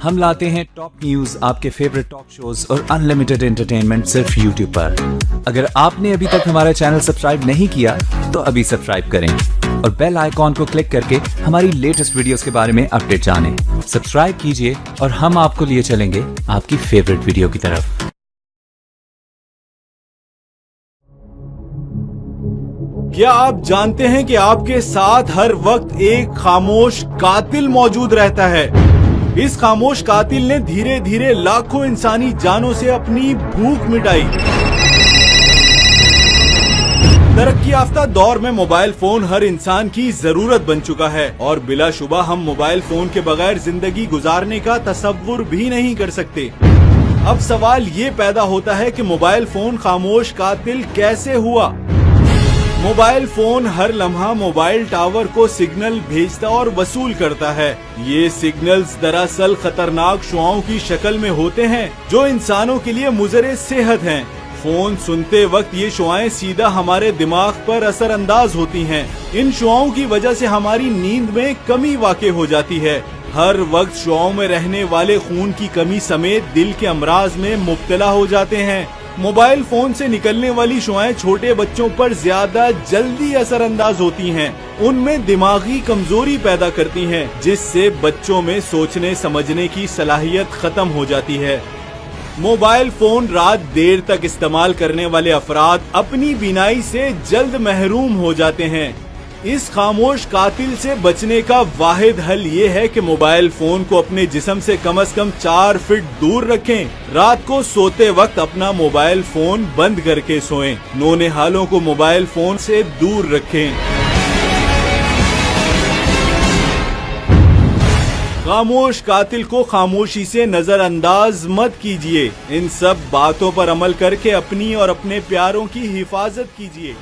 हम लाते हैं top news, आपके फेवरेट टॉक शोज और अनलिमिटेड एंटरटेनमेंट सिर्फ यूट्यूब पर। अगर आपने अभी तक हमारा चैनल सब्सक्राइब नहीं किया तो अभी सब्सक्राइब करें और बेल आइकॉन को क्लिक करके हमारी लेटेस्ट वीडियोस के बारे में अपडेट जानें। सब्सक्राइब कीजिए और हम आपको लिए चलेंगे आपकी फेवरेट वीडियो की तरफ। क्या आप जानते हैं कि आपके साथ हर वक्त एक खामोश कातिल मौजूद रहता है? इस खामोश कातिल ने धीरे धीरे लाखों इंसानी जानों से अपनी भूख मिटाई। तरक्की याफ्ता दौर में मोबाइल फोन हर इंसान की जरूरत बन चुका है और बिलाशुबा हम मोबाइल फोन के बगैर जिंदगी गुजारने का तसव्वुर भी नहीं कर सकते। अब सवाल ये पैदा होता है कि मोबाइल फोन खामोश कातिल कैसे हुआ? मोबाइल फोन हर लम्हा मोबाइल टावर को सिग्नल भेजता और वसूल करता है। ये सिग्नल्स दरअसल खतरनाक शुआओं की शक्ल में होते हैं जो इंसानों के लिए मुज़रे सेहत हैं। फोन सुनते वक्त ये शुआएं सीधा हमारे दिमाग पर असरअंदाज होती हैं। इन शुआओं की वजह से हमारी नींद में कमी वाक़ई हो जाती है। हर वक्त शुआओं में रहने वाले खून की कमी समेत दिल के अमराज में मुब्तला हो जाते हैं। मोबाइल फोन से निकलने वाली शुआएं छोटे बच्चों पर ज्यादा जल्दी असरअंदाज होती हैं। उनमें दिमागी कमजोरी पैदा करती हैं, जिससे बच्चों में सोचने समझने की सलाहियत खत्म हो जाती है। मोबाइल फोन रात देर तक इस्तेमाल करने वाले अफराद अपनी बीनाई से जल्द महरूम हो जाते हैं। इस खामोश कातिल से बचने का वाहिद हल ये है कि मोबाइल फोन को अपने जिस्म से कम 4 फीट दूर रखें। रात को सोते वक्त अपना मोबाइल फोन बंद करके सोएं। नौनिहालों को मोबाइल फोन से दूर रखें। खामोश कातिल को खामोशी से नजरअंदाज मत कीजिए। इन सब बातों पर अमल करके अपनी और अपने प्यारों की हिफाजत कीजिए।